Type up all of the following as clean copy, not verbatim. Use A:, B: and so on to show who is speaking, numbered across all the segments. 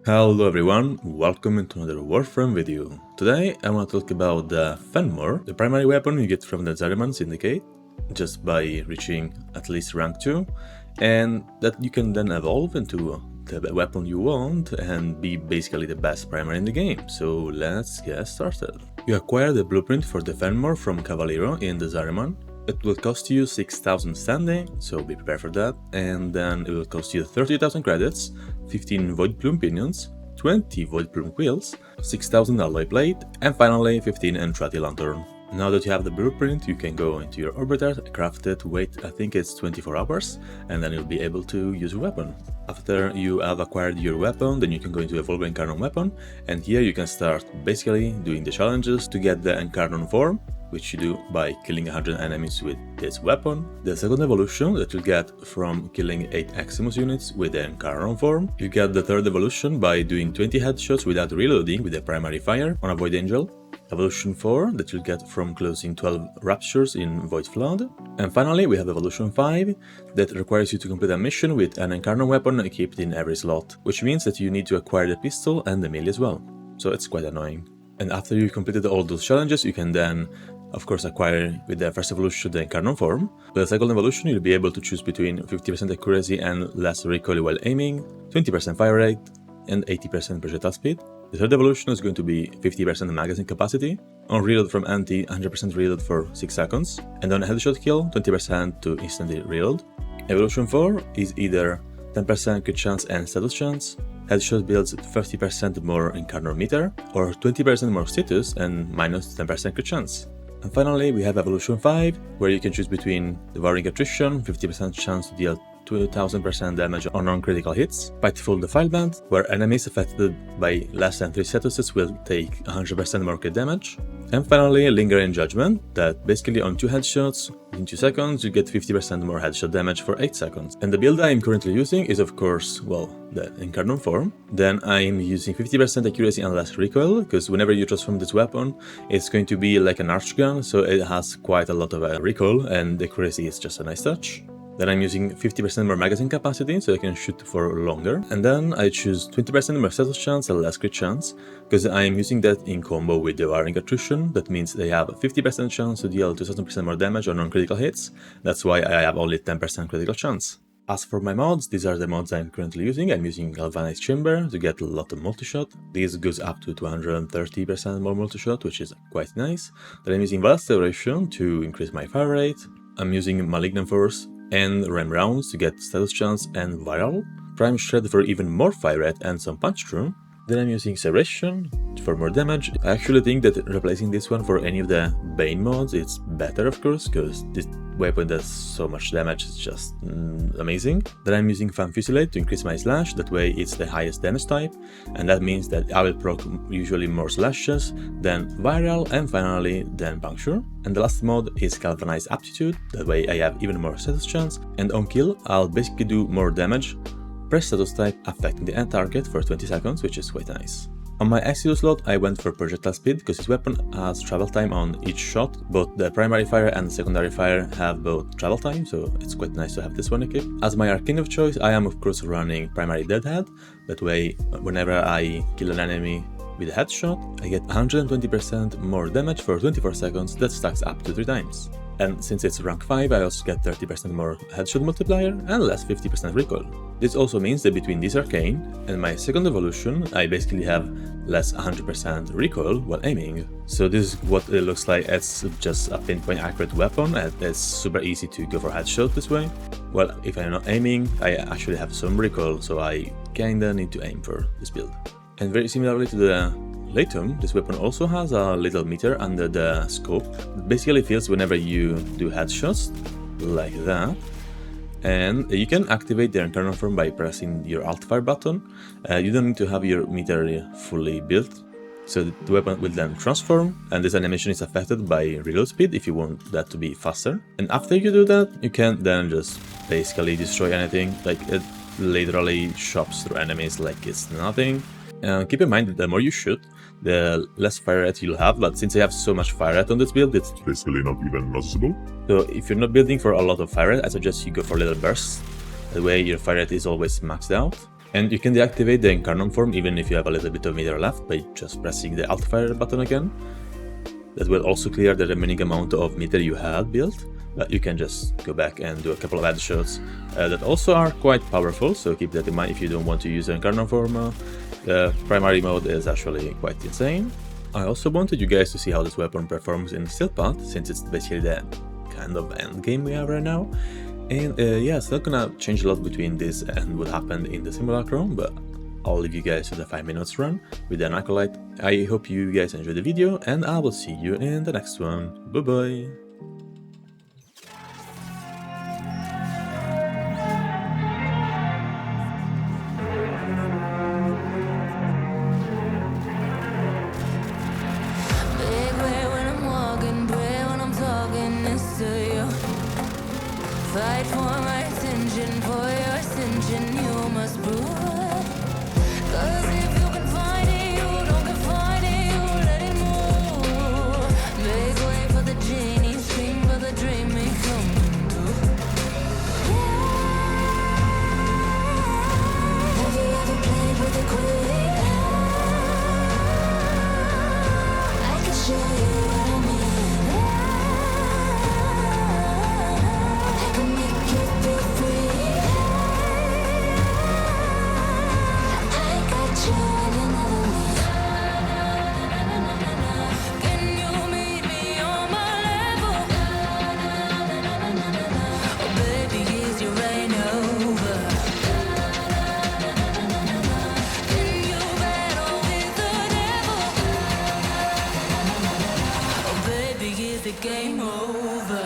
A: Hello everyone, welcome into another Warframe video. Today I want to talk about the Phenmor, the primary weapon you get from the Zariman Syndicate, just by reaching at least rank 2, and that you can then evolve into the weapon you want and be basically the best primary in the game. So let's get started. You acquire the blueprint for the Phenmor from Cavaliero in the Zariman. It will cost you 6,000 standing, so be prepared for that, and then it will cost you 30,000 credits, 15 Void Plume Pinions, 20 Void Plume Quills, 6,000 Alloy Plate, and finally 15 Entrati Lantern. Now that you have the blueprint, you can go into your orbiter, craft it, wait I think it's 24 hours, and then you'll be able to use your weapon. After you have acquired your weapon, then you can go into Evolve Incarnon Weapon, and here you can start basically doing the challenges to get the Incarnon form, which you do by killing 100 enemies with this weapon. The second evolution that you'll get from killing 8 Eximus units with the Incarnon form. You get the third evolution by doing 20 headshots without reloading with the primary fire on a Void Angel. Evolution 4 that you'll get from closing 12 Raptures in Void Flood. And finally we have Evolution 5 that requires you to complete a mission with an Incarnon weapon equipped in every slot, which means that you need to acquire the pistol and the melee as well. So it's quite annoying. And after you've completed all those challenges, you can then of course acquire with the first evolution the Incarnon form. With the second evolution you'll be able to choose between 50% accuracy and less recoil while aiming, 20% fire rate, and 80% projectile speed. The third evolution is going to be 50% magazine capacity, on reload from anti 100% reload for 6 seconds, and on headshot kill 20% to instantly reload. Evolution 4 is either 10% crit chance and status chance, headshot builds 30% more Incarnon meter, or 20% more status and minus 10% crit chance. And finally we have Evolution 5, where you can choose between Devouring Attrition, 50% chance to deal 2000% damage on non-critical hits, Spiteful Defilement, where enemies affected by less than 3 statuses will take 100% more crit damage, and finally Lingering Judgment, that basically on 2 headshots in 2 seconds you get 50% more headshot damage for 8 seconds. And the build I am currently using is of course, well, the Incarnon form. Then I am using 50% accuracy and less recoil, because whenever you transform this weapon it's going to be like an arch gun, so it has quite a lot of recoil and the accuracy is just a nice touch. Then I'm using 50% more magazine capacity, so I can shoot for longer. And then I choose 20% more status chance and less crit chance, because I am using that in combo with Devouring Attrition. That means they have a 50% chance to deal 2000% more damage on non-critical hits. That's why I have only 10% critical chance. As for my mods, these are the mods I'm currently using. I'm using Galvanized Chamber to get a lot of multi-shot. This goes up to 230% more multi-shot, which is quite nice. Then I'm using Vast Acceleration to increase my fire rate. I'm using Malignant Force and Ram Rounds to get status chance and viral, Prime Shred for even more fire rate and some punch through. Then I'm using Serration for more damage. I actually think that replacing this one for any of the Bane mods it's better, of course, because this weapon does so much damage, it's just amazing. Then I'm using Fan Fusillade to increase my slash, that way it's the highest damage type, and that means that I will proc usually more slashes, then viral, and finally then puncture. And the last mod is Galvanized Aptitude, that way I have even more status chance, and on kill I'll basically do more damage, press status type affecting the end target for 20 seconds, which is quite nice. On my Exilo slot I went for projectile speed, because this weapon has travel time on each shot. Both the primary fire and the secondary fire have both travel time, so it's quite nice to have this one equipped. As my arcane of choice I am of course running primary Deadhead, that way whenever I kill an enemy with a headshot I get 120% more damage for 24 seconds, that stacks up to 3 times. And since it's rank 5 I also get 30% more headshot multiplier and less 50% recoil. This also means that between this arcane and my second evolution I basically have less 100% recoil while aiming. So this is what it looks like. It's just a pinpoint accurate weapon and it's super easy to go for headshot this way. Well, if I'm not aiming I actually have some recoil, so I kinda need to aim for this build. And very similarly to the Latum, this weapon also has a little meter under the scope that basically fills whenever you do headshots, like that. And you can activate the Incarnon form by pressing your Alt Fire button. You don't need to have your meter fully built, so the weapon will then transform, and this animation is affected by reload speed if you want that to be faster. And after you do that, you can then just basically destroy anything, like it literally chops through enemies like it's nothing. Keep in mind that the more you shoot, the less fire rate you'll have, but since I have so much fire rate on this build, it's
B: basically not even noticeable.
A: So if you're not building for a lot of fire rate, I suggest you go for little bursts. That way your fire rate is always maxed out. And you can deactivate the Incarnon form even if you have a little bit of meter left by just pressing the Alt Fire button again. That will also clear the remaining amount of meter you had built, but you can just go back and do a couple of headshots that also are quite powerful, so keep that in mind if you don't want to use the Incarnon form. The primary mode is actually quite insane. I also wanted you guys to see how this weapon performs in Steel Path, since it's basically the kind of endgame we have right now. And yeah, it's not gonna change a lot between this and what happened in the Simulacrum, but I'll leave you guys to the 5 minutes run with an Acolyte. I hope you guys enjoyed the video, and I will see you in the next one. Bye bye!
B: Fight for my attention, for your ascension, you must prove. Cause if you can find it, you don't confine it, you let it move. Make way for the genie, scream for the dream may come true. Have you ever played with a queen? I can show you what I mean. Game over.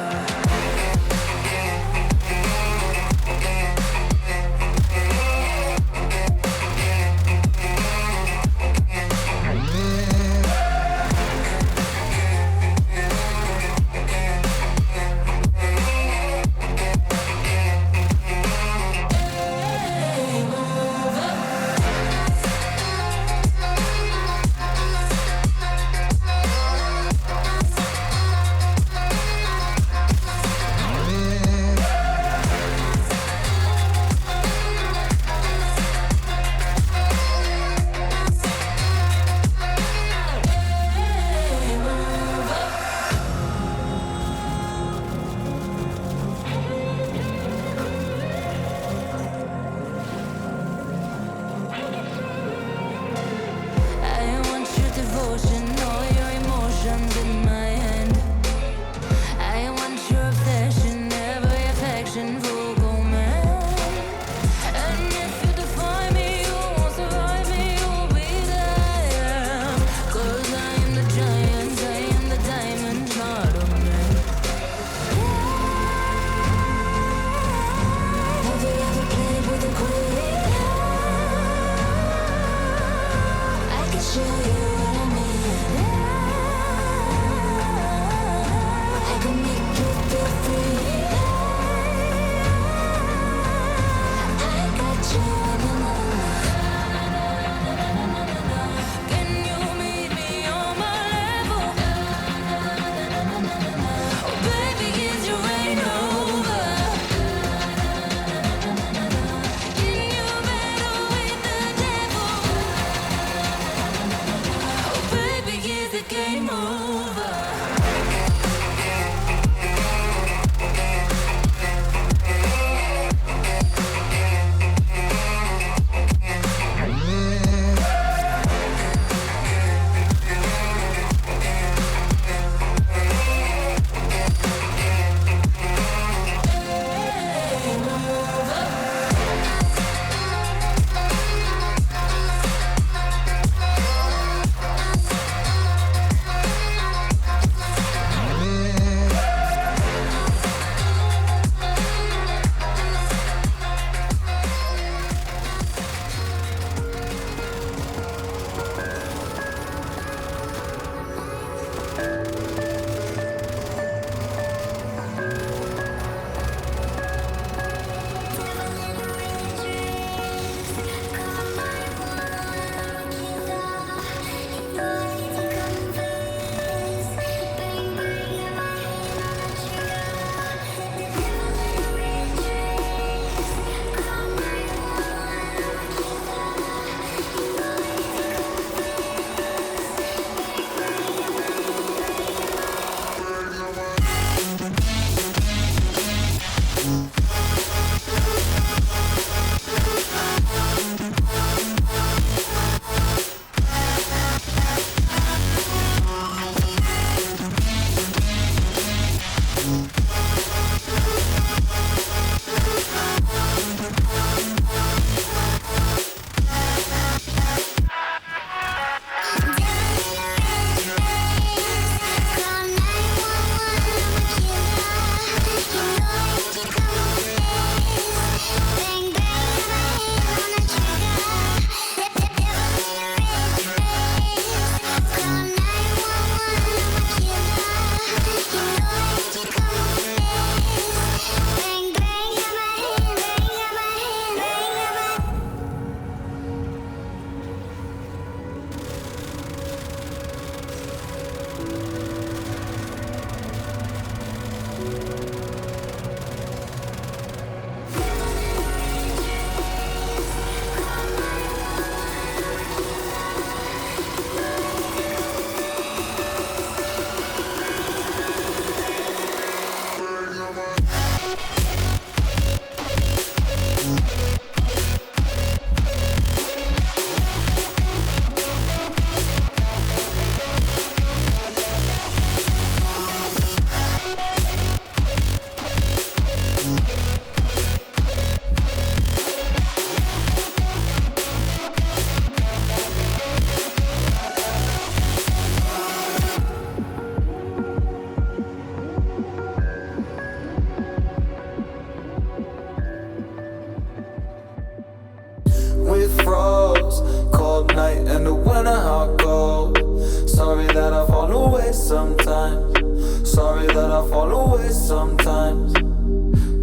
C: night in the winter, how it goes. Sorry that I fall away sometimes. Sorry that I fall away sometimes.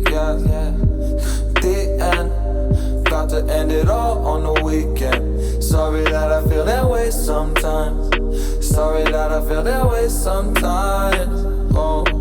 C: Yeah, yeah. The end, got to end it all on the weekend. Sorry that I feel that way sometimes. Sorry that I feel that way sometimes. Oh.